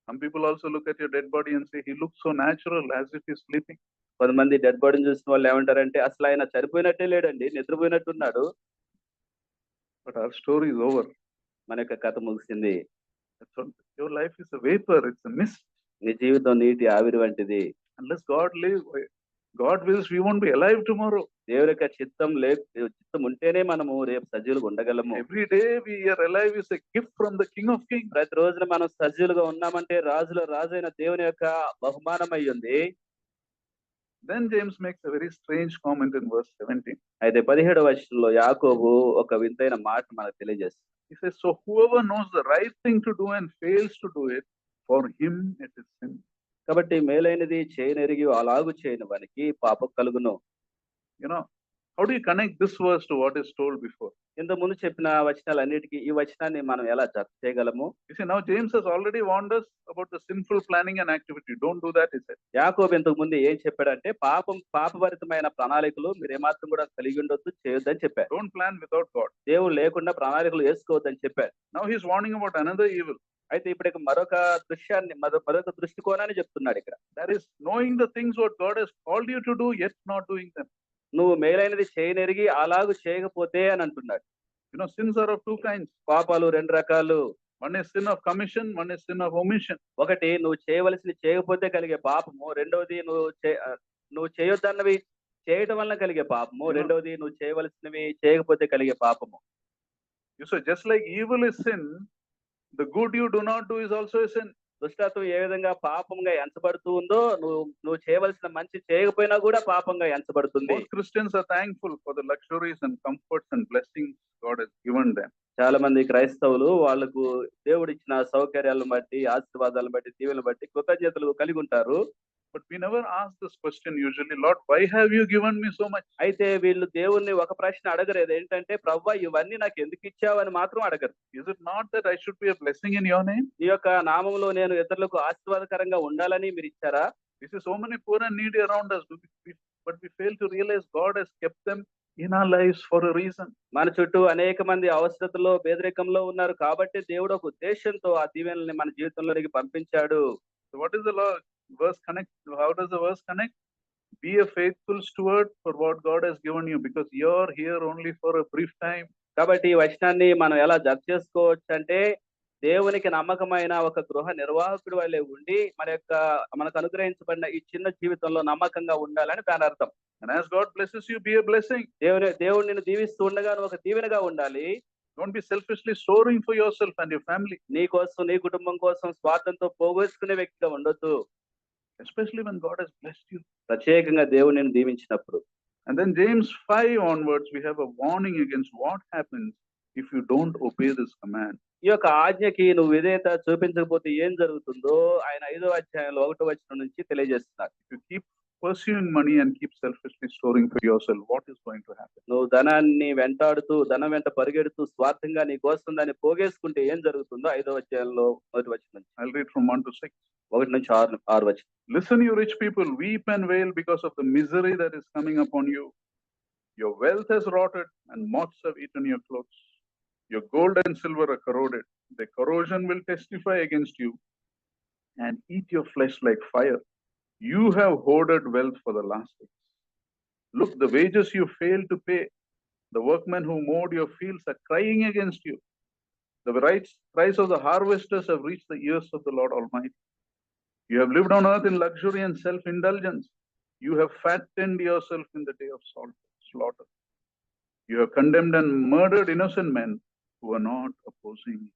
[SPEAKER 1] Some people also look at your dead body and say, he looks so natural as if he's sleeping.
[SPEAKER 2] కొంతమంది డెడ్ బాడీని చూసిన వాళ్ళు ఏమంటారంటే అసలు ఆయన చనిపోయినట్టే లేడండి, నిద్రపోయినట్టున్నాడు.
[SPEAKER 1] But our story is over.
[SPEAKER 2] మన యొక్క కథ ముగిసింది.
[SPEAKER 1] Your life is a vapor, it's a mist.
[SPEAKER 2] నీ జీవితం నీటి ఆవిరి వంటిది.
[SPEAKER 1] Unless God wills, we won't be alive tomorrow.
[SPEAKER 2] దేవుని యొక్క చిత్తం ఉంటేనే మనము రేపు సజీవులుగా ఉండగలము.
[SPEAKER 1] Every day we are alive is a gift from the King of Kings.
[SPEAKER 2] ప్రతి రోజున మనం సజీవులుగా ఉన్నామంటే రాజుల రాజైన దేవుని యొక్క బహుమానం అయి ఉంది.
[SPEAKER 1] Then James makes a very strange comment in verse 17.
[SPEAKER 2] అయితే 17వ వచనంలో యాకోబు ఒక వింతైన మాట మనకు తెలియజేస్తుంది.
[SPEAKER 1] He says, so whoever knows the right thing to do and fails to do it, for him it is sin.
[SPEAKER 2] కాబట్టి మేలైనది చేయనెరిగి అలాగు చేయని వానికి పాపం కలుగును.
[SPEAKER 1] You know, how do you connect this verse to what is told before?
[SPEAKER 2] ఇంత ముందు చెప్పిన వచనాలన్నిటికీ ఈ వచనాన్ని మనం ఎలా జత చేయగలము?
[SPEAKER 1] You see, now James has already warned us about the sinful planning and activity. Don't do that, he said.
[SPEAKER 2] యాకోబు ఇంతకు ముందు ఏం చెప్పాడంటే పాపభరితమైన ప్రణాళికలు మీరు ఏమాత్రం కూడా కలిగి ఉండొద్దు, చేయొద్దని చెప్పారు.
[SPEAKER 1] Don't plan without God.
[SPEAKER 2] దేవుడు లేకుండా ప్రణాళికలు వేసుకోవద్దని చెప్పారు.
[SPEAKER 1] Now he's warning about another evil.
[SPEAKER 2] అయితే ఇప్పుడు మరొక దృష్టికోణాన్ని చెప్తున్నాడు ఇక్కడ.
[SPEAKER 1] That is knowing the things what God has called you to do, yet not doing them.
[SPEAKER 2] నువ్వు మేలైనది చేయనెరిగి అలాగూ చేయకపోతే అని అంటున్నాడు.
[SPEAKER 1] You know, sins are of two kinds.
[SPEAKER 2] పాపాలు రెండు రకాలు.
[SPEAKER 1] One is sin of commission, one is sin of omission.
[SPEAKER 2] ఒకటి నువ్వు చేయవలసింది చేయకపోతే కలిగే పాపము, రెండవది నువ్వు చేయొద్దన్నవి చేయటం వలన కలిగే పాపము, రెండవది నువ్వు చేయవలసినవి చేయకపోతే కలిగే పాపము.
[SPEAKER 1] So just like evil is sin, the good you do not do is also a sin.
[SPEAKER 2] దుష్టత్వం ఏ విధంగా పాపంగా ఎంచబడుతూ ఉందో నువ్వు చేయవలసిన మంచి చేయకపోయినా కూడా పాపంగా ఎంచబడుతుంది.
[SPEAKER 1] Most Christians are thankful for the luxuries and comforts and blessings God has given them.
[SPEAKER 2] చాలా మంది క్రైస్తవులు వాళ్ళకు దేవుడు ఇచ్చిన సౌకర్యాలను బట్టి, ఆశీర్వాదాలను బట్టి, దీవెనలను బట్టి కృతజ్ఞతలు కలిగి ఉంటారు.
[SPEAKER 1] But we never ask this question usually, Lord, why have you given me so much?
[SPEAKER 2] అయితే వీళ్ళు దేవుణ్ణి ఒక ప్రశ్న అడగలేదు, ఏంటంటే ప్రభువా ఇవన్నీ నాకు ఎందుకు ఇచ్చావని మాత్రం అడగరు.
[SPEAKER 1] Is it not that I should be a blessing in your name?
[SPEAKER 2] ఈ యొక్క నామములో నేను ఇతరులకు ఆశీర్వాదకరంగా ఉండాలని మీరు ఇచ్చారా?
[SPEAKER 1] We see so many poor and needy around us, but we fail to realize God has kept them in our lives for a reason.
[SPEAKER 2] మన చుట్టూ అనేక మంది అవసరతలో పేదరికంలో ఉన్నారు కాబట్టి దేవుడు ఒక ఉద్దేశంతో ఆ దీవెనల్ని మన జీవితంలోనికి పంపించాడు.
[SPEAKER 1] So what is the verse connect? How does the verse connect? Be a faithful steward for what God has given you, because you're here only for a brief time.
[SPEAKER 2] కాబట్టి ఈ వచనాన్ని మనం ఎలా జత చేసుకోవచ్చు అంటే, దేవునికి నమ్మకమైన ఒక గృహ నిర్వాహకుడి వల్లే ఉండి మనకు అనుగ్రహించబడిన ఈ చిన్న జీవితంలో నమ్మకంగా ఉండాలని దాని అర్థం.
[SPEAKER 1] And as God blesses you, be a blessing.
[SPEAKER 2] దేవుడు నిన్ను దీవిస్తూ ఉండగా నువ్వు ఒక దీవెనగా ఉండాలి.
[SPEAKER 1] Don't be selfishly storing for yourself and your family.
[SPEAKER 2] నీ కోసం, నీ కుటుంబం కోసం స్వార్థంతో పోగొట్టుకునే వ్యక్తిగా ఉండొద్దు.
[SPEAKER 1] Especially when God has blessed you.
[SPEAKER 2] ప్రత్యేకంగా దేవుడు నిన్ను దీవించినప్పుడు.
[SPEAKER 1] And then James 5 onwards, we have a warning against what happens if you don't obey this command.
[SPEAKER 2] ఈ యొక్క ఆజ్ఞకి నువ్వు విధేయత చూపించకపోతే ఏం జరుగుతుందో ఆయన 5వ అధ్యాయంలో 1వ వచనం నుంచి తెలియజేస్తున్నారు.
[SPEAKER 1] If you keep pursuing money and keep selfishly storing for yourself, what is going to happen?
[SPEAKER 2] నువ్వు ధనాన్ని వెంటాడుతూ, ధనం వెంట పరిగెడుతూ, స్వార్థంగా నీ కోసం దాన్ని పోగేసుకుంటే ఏం జరుగుతుందో 5వ అధ్యాయంలో 1వ వచనం.
[SPEAKER 1] I'll read from 1 to 6.
[SPEAKER 2] 1 నుంచి 6 వచనం.
[SPEAKER 1] Listen, you rich people, weep and wail because of the misery that is coming upon you. Your wealth has rotted and moths have eaten your clothes. Your gold and silver are corroded. The corrosion will testify against you and eat your flesh like fire. You have hoarded wealth for the last days. Look, the wages you failed to pay. The workmen who mowed your fields are crying against you. The cries of the harvesters have reached the ears of the Lord Almighty. You have lived on earth in luxury and self-indulgence. You have fattened yourself in the day of slaughter. You have condemned and murdered innocent men who are not opposing you.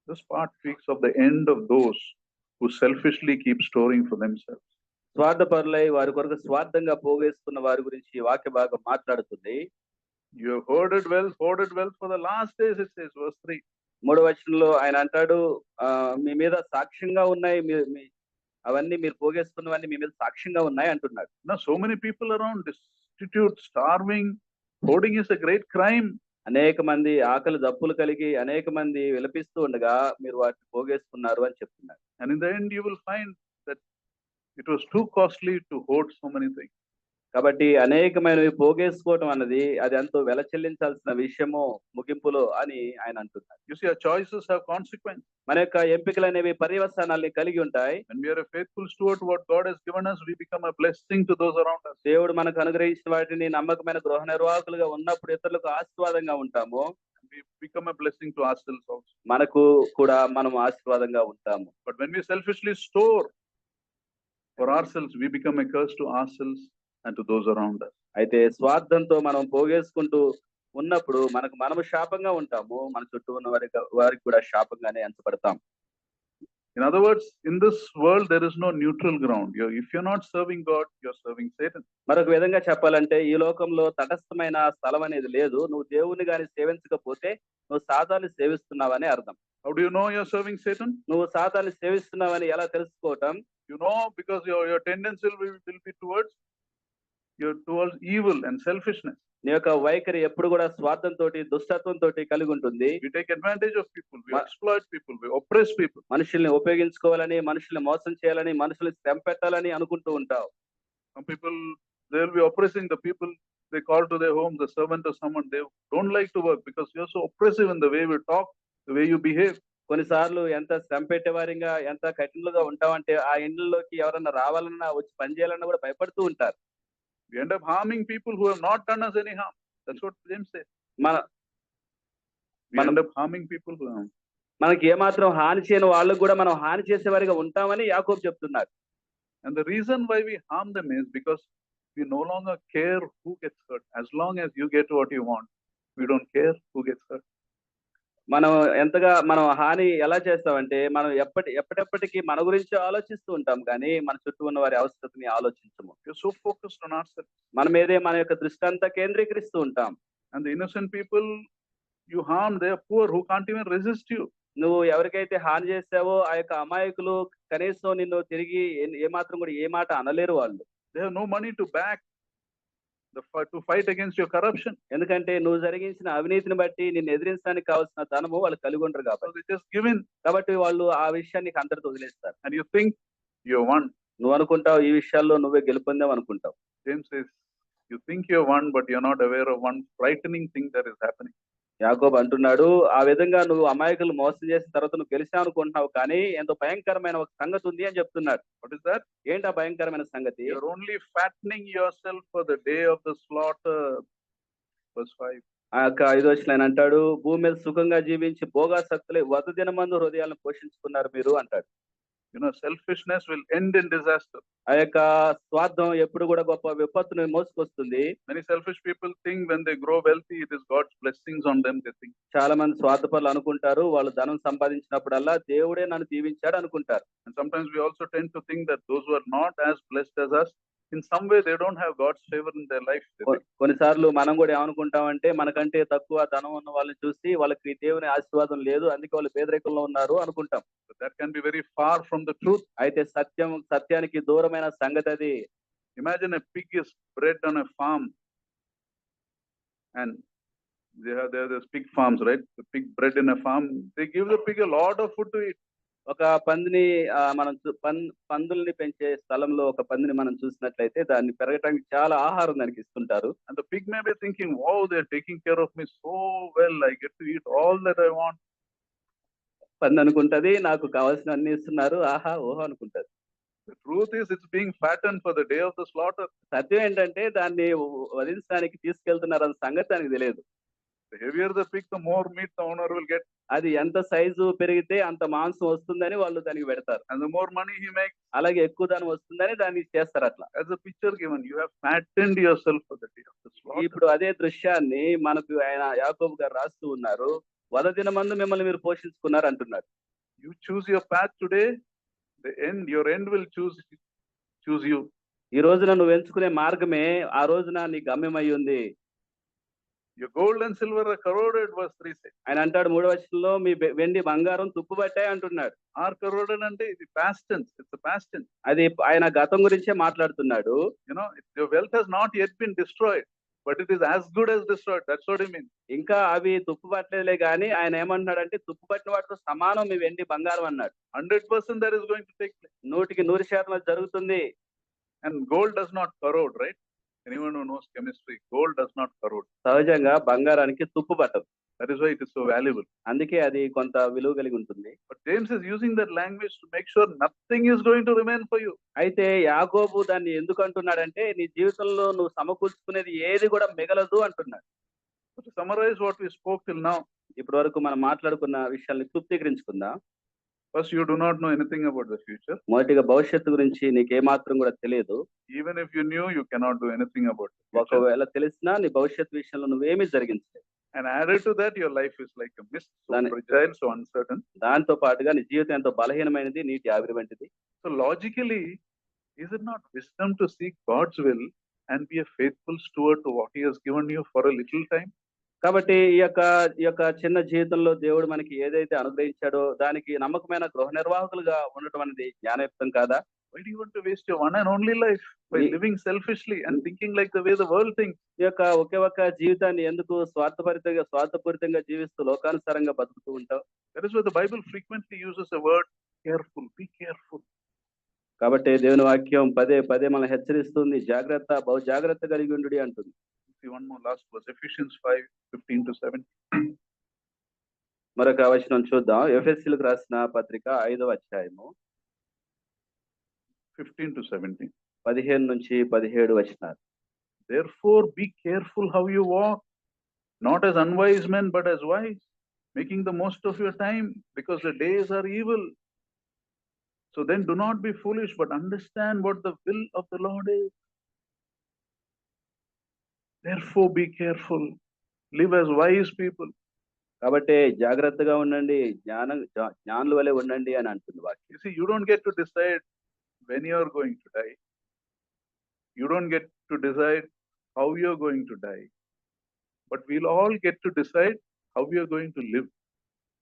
[SPEAKER 1] This part speaks of the end of those who selfishly keep storing for themselves.
[SPEAKER 2] స్వార్థపరులై వారి కొరకు స్వార్థంగా పోగేసుకున్న వారి గురించి ఈ వాక్య భాగం మాట్లాడుతుంది.
[SPEAKER 1] You have hoarded wealth for the last days, it says, verse 3.
[SPEAKER 2] 3వ వచనంలో ఆయన అంటాడు, మీ మీద సాక్ష్యంగా ఉన్నాయి, అవన్నీ మీరు పోగేసుకున్నవన్నీ మీ మీద సాక్ష్యంగా ఉన్నాయి అంటున్నాడు.
[SPEAKER 1] Now so many people around, destitute, starving. Hoarding is a great crime.
[SPEAKER 2] అనేక మంది ఆకలి దప్పులు కలిగి అనేక మంది విలపిస్తూ ఉండగా మీరు వాటిని పోగేసుకున్నారు అని చెప్తున్నారు.
[SPEAKER 1] And in the end you will find that it was too costly to hoard so many things.
[SPEAKER 2] కాబట్టి అనేకమైనవి పోగేసుకోవటం అన్నది అది ఎంతో వెల చెల్లించాల్సిన విషయము ముగింపులో అని ఆయన అంటున్నారు.
[SPEAKER 1] You see, our choices have consequence.
[SPEAKER 2] మన యొక్క ఎంపికలు అనేవి పర్యవసానాల్ని కలిగి ఉంటాయి.
[SPEAKER 1] When we are a faithful steward to what God has given us, we become a blessing to those around us.
[SPEAKER 2] దేవుడు మనకు అనుగ్రహించిన వాటిని నమ్మకమైన గృహ నిర్వాహకులుగా ఉన్నప్పుడు ఇతరులకు ఆశీర్వాదంగా ఉంటాము.
[SPEAKER 1] We become a blessing to ourselves also.
[SPEAKER 2] మనకు కూడా మనం ఆశీర్వాదంగా ఉంటాము.
[SPEAKER 1] But when we selfishly store for ourselves, we become a curse to ourselves and to those around us.
[SPEAKER 2] అయితే స్వార్థంతో మనం పోగేసుకుంటూ ఉన్నప్పుడు మనము శాపంగా ఉంటాము. మన చుట్టూ ఉన్న వారికి కూడా శాపంగానే ఎంచబడతాం.
[SPEAKER 1] In other words, in this world, there is no neutral ground. If you're not serving God, you're serving Satan.
[SPEAKER 2] మరొక విధంగా చెప్పాలంటే ఈ లోకంలో తటస్థమైన స్థలం అనేది లేదు. నువ్వు దేవుణ్ణి గాని సేవించకపోతే నువ్వు సాతాన్ని సేవిస్తున్నావని అర్థం.
[SPEAKER 1] How do you know you're serving Satan?
[SPEAKER 2] నువ్వు సాతాన్ని సేవిస్తున్నావని ఎలా తెలుసుకోవటం?
[SPEAKER 1] You know, because your tendency will be towards evil and selfishness.
[SPEAKER 2] నీ యొక్క వైఖరి ఎప్పుడు కూడా స్వార్థంతోటి దుష్టత్వంతోటి కలిగి ఉంటుంది.
[SPEAKER 1] We take advantage of people, we exploit people, we oppress people.
[SPEAKER 2] మనుషుల్ని ఉపయోగించుకోవాలని, మనుషుల్ని మోసం చేయాలని, మనుషుల్ని శ్రమ పెట్టాలని అనుకుంటూ ఉంటావు.
[SPEAKER 1] Some people, they will be oppressing the people they call to their home, the servant or someone. They don't like to work because you're so oppressive in the way you talk, the way you behave.
[SPEAKER 2] కొన్నిసార్లు ఎంత శ్రమ పెట్టేవారిగా, ఎంత కఠినంగా ఉంటావంటే ఆ ఇండ్లలోకి ఎవరన్నా రావాలన్నా, వచ్చి పని చేయాలన్నా కూడా భయపడుతూ ఉంటారు.
[SPEAKER 1] We end up harming people who have not done us any harm. That's what James says. We end up harming people who have.
[SPEAKER 2] మనకి ఏమాత్రం హాని చేయని వాళ్ళకు కూడా మనం హాని చేసేవారిగా ఉంటామని యాకోబు చెప్తున్నారు.
[SPEAKER 1] And the reason why we harm them is because we no longer care who gets hurt. As long as you get what you want, we don't care who gets hurt.
[SPEAKER 2] మనం హాని ఎలా చేస్తామంటే మనం ఎప్పటికీ మన గురించి ఆలోచిస్తూ ఉంటాం కానీ మన చుట్టూ ఉన్న వారి అవసరతని ఆలోచించము.
[SPEAKER 1] You're so focused on ourselves.
[SPEAKER 2] మన మీదే మన యొక్క దృష్టి అంతా కేంద్రీకరిస్తూ ఉంటాం.
[SPEAKER 1] And the innocent people you harm, they are poor who can't even resist you.
[SPEAKER 2] నువ్వు ఎవరికైతే హాని చేసావో ఆ యొక్క అమాయకులు కనీసం నిన్ను తిరిగి ఏమాత్రం కూడా ఏ మాట అనలేరు. వాళ్ళు
[SPEAKER 1] they have no money to back to fight against your corruption.
[SPEAKER 2] ఎందుకంటే నువ్వు జరిగించిన అవినీతిని బట్టి నిన్ను ఎదిరించడానికి కావాల్సిన ధనము వాళ్ళు కలిగి ఉండరు కాబట్టి.
[SPEAKER 1] They just give in.
[SPEAKER 2] కాబట్టి వాళ్ళు ఆ విషయాన్ని అందరితో వదిలేస్తారు.
[SPEAKER 1] And you think you're won.
[SPEAKER 2] నువ్వు అనుకుంటావు ఈ విషయాల్లో నువ్వే గెలుపొందావు అనుకుంటావు.
[SPEAKER 1] James says you think you're won but you're not aware of one frightening thing that is happening.
[SPEAKER 2] యాకోబు అంటున్నాడు, ఆ విధంగా నువ్వు అమాయకులు మోసం చేసిన తర్వాత నువ్వు గెలిచావు అనుకుంటున్నావు కానీ ఎంతో భయంకరమైన ఒక సంగతి ఉంది అని చెప్తున్నాడు.
[SPEAKER 1] What is that?
[SPEAKER 2] ఏంటి ఆ భయంకరమైన సంగతి?
[SPEAKER 1] You're only fattening yourself for the day of the slaughter. Verse 5.
[SPEAKER 2] ఆ యొక్క 5వ వచనం ఆయన అంటాడు, భూమి మీద సుఖంగా జీవించి భోగాసక్తులై వధ దినమందు హృదయాలను పోషించుకున్నారు మీరు అంటాడు.
[SPEAKER 1] Selfishness will end in disaster.
[SPEAKER 2] ఆ యొక్క స్వార్థం ఎప్పుడు కూడా గొప్ప విపత్తును మోసుకొస్తుంది.
[SPEAKER 1] Many selfish people think when they grow wealthy, it is God's blessings on them. They think.
[SPEAKER 2] చాలా మంది స్వార్థపరులు అనుకుంటారు వాళ్ళు ధనం సంపాదించినప్పుడల్లా దేవుడే నన్ను దీవించాడు అనుకుంటారు.
[SPEAKER 1] And sometimes we also tend to think that those who are not as blessed as us, in some way they don't have God's favor in their life.
[SPEAKER 2] కొన్నిసార్లు మనం కూడా ఏమనుకుంటామంటే మనకంటే తక్కువ ధనం ఉన్న వాళ్ళని చూసి వాళ్ళకి దేవుని ఆశీర్వాదం లేదు, అందుకే వాళ్ళు పేదరికంలో ఉన్నారు అనుకుంటాం.
[SPEAKER 1] That can be very far from the truth.
[SPEAKER 2] అయితే సత్యానికి దూరమైన సంగతి అది.
[SPEAKER 1] Imagine a pig is bred on a farm, and there are these pig farms, right? The pig bred in a farm, they give the pig a lot of food to eat.
[SPEAKER 2] ఒక పందిని మనం పందుల్ని పెంచే స్థలంలో ఒక పందిని మనం చూసినట్లయితే దాన్ని పెరగటానికి చాలా ఆహారం దానికి ఇస్తుంటారు.
[SPEAKER 1] And the pig may be thinking, wow, they're taking care of me so well, I get to eat all that I want.
[SPEAKER 2] పంది అనుకుంటది నాకు కావాల్సిన అన్ని ఇస్తున్నారు, ఆహా ఓహో అనుకుంటది.
[SPEAKER 1] The truth is it's being fattened for the day of the slaughter.
[SPEAKER 2] సత్యం ఏంటంటే దాన్ని వధించడానికి తీసుకెళ్తున్నారు అన్న సంగతి దానికి తెలియదు.
[SPEAKER 1] The heavier the pig, the more meat the owner will get.
[SPEAKER 2] అది ఎంత సైజు పెరిగితే అంత మాంసం వస్తుందని వాళ్ళు దానికి పెడతారు.
[SPEAKER 1] And the more money he makes,
[SPEAKER 2] అలాగే ఎక్కువ ధనం వస్తుందని దాన్ని చేస్తారు అట్లా.
[SPEAKER 1] As a picture given, you have fattened yourself for the day of the slaughter.
[SPEAKER 2] ఇప్పుడు అదే దృశ్యాన్ని మనకు ఆయన యాకోబు గారు రాస్తూ ఉన్నారు. వధ దినమందు మిమ్మల్ని మీరు పోషించుకున్నారు అంటున్నారు.
[SPEAKER 1] You choose your path today, your end will choose you.
[SPEAKER 2] ఈ రోజున నువ్వు ఎంచుకునే మార్గమే ఆ రోజున నీ గమ్యం అయి ఉంది.
[SPEAKER 1] Your gold and silver are corroded, verse 3 says.
[SPEAKER 2] ఆయన అంటాడు 3వ వచనంలో మీ వెండి బంగారం తుప్పుపట్టాయి అంటున్నాడు.
[SPEAKER 1] Are corroded అంటే ఇది past tense. It's a past tense.
[SPEAKER 2] అది ఆయన గతం గురించే మాట్లాడుతున్నాడు.
[SPEAKER 1] Your wealth has not yet been destroyed, but it is as good as destroyed. That's what he means.
[SPEAKER 2] ఇంకా అవి తుప్పుపట్టలేదులే కానీ ఆయన ఏమంటున్నాడంటే తుప్పుపట్టిన వాటితో సమానం మీ వెండి బంగారం అన్నాడు.
[SPEAKER 1] 100% that is going to take place.
[SPEAKER 2] 100% అది జరుగుతుంది.
[SPEAKER 1] And gold does not corrode, right? Anyone who knows chemistry, gold does not corrode.
[SPEAKER 2] సహజంగా బంగారానికి తుప్పు పట్టదు.
[SPEAKER 1] That is why it is so valuable.
[SPEAKER 2] అందుకే అది కొంత విలువ కలిగి ఉంటుంది.
[SPEAKER 1] But James is using that language to make sure nothing is going to remain for you.
[SPEAKER 2] అయితే యాకోబు దాన్ని ఎందుకు అంటున్నాడంటే నీ జీవితంలో నువ్వు సమకూర్చుకునేది ఏది కూడా మిగలదు అంటున్నాడు.
[SPEAKER 1] To summarize what we spoke till now,
[SPEAKER 2] ఇప్పటి వరకు మనం మాట్లాడుకున్న విషయాల్ని క్లుప్తీకరించుకుందాం.
[SPEAKER 1] First, you do not know anything about the future.
[SPEAKER 2] మొదటిగా భవిష్యత్తు గురించి నీకేమాత్రం కూడా తెలియదు.
[SPEAKER 1] Even if you knew, you cannot do anything about the future.
[SPEAKER 2] ఒకవేళ తెలిసినా నీ భవిష్యత్తు విషయంలో నువ్వేమీ జరిగించలేవు.
[SPEAKER 1] And added to that, your life is like a mist, so fragile, so uncertain.
[SPEAKER 2] దాంతో పాటుగా నీ జీవితం ఎంతో బలహీనమైనది, నీటి ఆవిరి వంటిది.
[SPEAKER 1] So logically, is it not wisdom to seek God's will and be a faithful steward to what He has given you for a little time?
[SPEAKER 2] కాబట్టి ఈ యొక్క చిన్న జీవితంలో దేవుడు మనకి ఏదైతే అనుగ్రహించాడో దానికి నమ్మకమైన గృహ నిర్వాహకులుగా ఉండటం అనేది జ్ఞానయుక్తం కాదా?
[SPEAKER 1] Why do you want to waste your one and only life by living selfishly and thinking like the way the world thinks?
[SPEAKER 2] ఈ యొక్క ఒకే జీవితాన్ని ఎందుకు స్వార్థపూరితంగా జీవిస్తూ లోకానుసారంగా బతుకుతూ ఉంటావు?
[SPEAKER 1] That is why the Bible frequently uses the word careful. Be careful.
[SPEAKER 2] కాబట్టి దేవుని వాక్యం పదే పదే మనం హెచ్చరిస్తుంది, జాగ్రత్త, బహు జాగ్రత్త కలిగి ఉండుడి అంటుంది.
[SPEAKER 1] See one more last verse, Ephesians 5:15-17.
[SPEAKER 2] మరొక వచనం చూద్దాం. ఎఫెసీయులకు రాసిన పత్రిక 5వ అధ్యాయము
[SPEAKER 1] 15-17.
[SPEAKER 2] 15 నుంచి 17 వచనాలు.
[SPEAKER 1] Therefore be careful how you walk, not as unwise men but as wise, making the most of your time, because the days are evil. So then do not be foolish, but understand what the will of the Lord is. Therefore be careful, live as wise people.
[SPEAKER 2] కాబట్టి జాగ్రత్తగా ఉండండి, జ్ఞానుల వలె ఉండండి అని అంటుంది వాక్యం.
[SPEAKER 1] You see, you don't get to decide when you are going to die. You don't get to decide how you are going to die. But we'll all get to decide how we are going to live.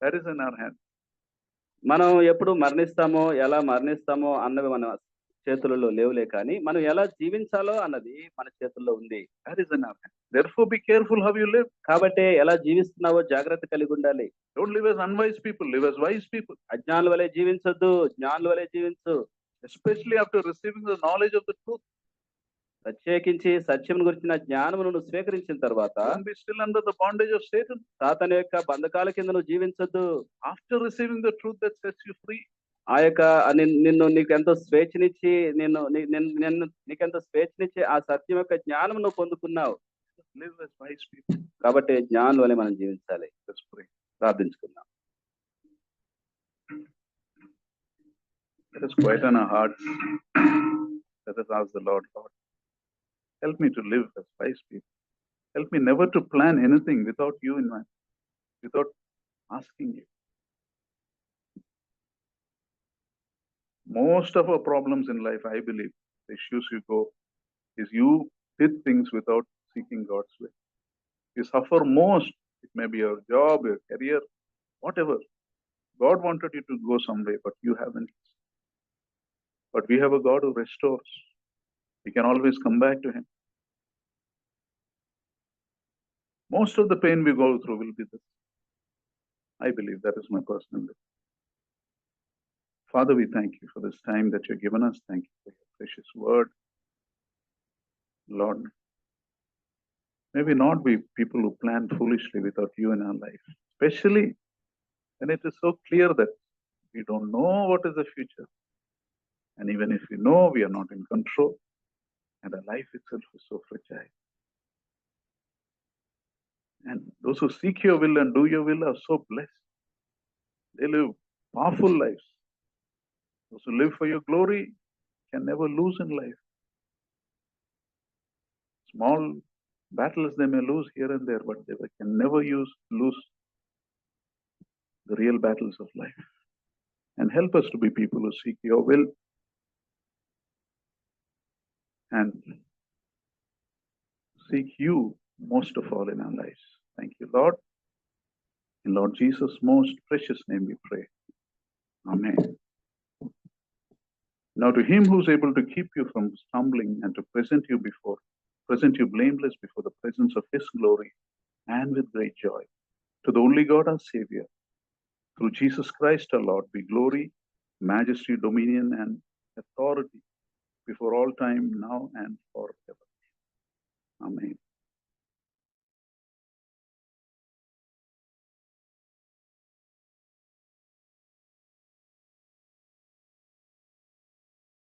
[SPEAKER 1] That is in our hands.
[SPEAKER 2] మనం ఎప్పుడు మరణిస్తామో, ఎలా మరణిస్తామో అన్నవి మన చేతులలో లేవులే, కానీ మనం ఎలా జీవించాలో అన్నది మన చేతుల్లో ఉంది.
[SPEAKER 1] That is in our hands. Therefore be careful how you live.
[SPEAKER 2] కాబట్టి ఎలా జీవిస్తున్నావో జాగ్రత్త కలిగి ఉండాలి.
[SPEAKER 1] Don't live as unwise people, live as wise people.
[SPEAKER 2] అజ్ఞానుల వలె జీవించొద్దు, జ్ఞానుల వలె జీవించు.
[SPEAKER 1] Especially after receiving the knowledge of the truth.
[SPEAKER 2] ప్రత్యేకించి సత్యం గురించిన జ్ఞానమును నువ్వు స్వీకరించిన తర్వాత
[SPEAKER 1] Don't be still under the bondage of Satan.
[SPEAKER 2] సాతాను యొక్క బంధకాల కింద నువ్వు జీవించొద్దు.
[SPEAKER 1] After receiving the truth that sets you free.
[SPEAKER 2] ఆ యొక్క నీకెంతో స్వేచ్ఛనిచ్చి నీకెంతో స్వేచ్ఛనిచ్చి ఆ సత్యం యొక్క జ్ఞానం నువ్వు పొందుకున్నావు.
[SPEAKER 1] Live as wise people.
[SPEAKER 2] కాబట్టి జ్ఞానుల వలె మనం జీవించాలి.
[SPEAKER 1] Let's pray.
[SPEAKER 2] ప్రార్థించుకుందాం.
[SPEAKER 1] Let us quieten our hearts. Let us ask the Lord, Lord, help me to live as wise people. Help me never to plan anything without you in mind, without asking you. Most of our problems in life, I believe, the issues you go, is you did things without seeking God's will. You suffer most. It may be your job, your career, whatever. God wanted you to go some way, but you haven't. But we have a God who restores. We can always come back to Him. Most of the pain we go through will be this. I believe that is my personal belief. Father, we thank you for this time that you've given us. Thank you for your precious word. Lord, may we not be people who plan foolishly without you in our life, especially when it is so clear that we don't know what is the future. And even if we know, we are not in control. And our life itself is so fragile. And those who seek your will and do your will are so blessed. They live powerful lives. Those who live for your glory can never lose in life. Small battles they may lose here and there, but they can never lose the real battles of life. And help us to be people who seek your will and seek you most of all in our lives. Thank you, Lord. In Lord Jesus' most precious name we pray. Amen. Now to him who is able to keep you from stumbling and to present you blameless before the presence of his glory and with great joy, to the only God our Savior, through Jesus Christ our Lord, be glory, majesty, dominion, and authority before all time, now and forever. Amen.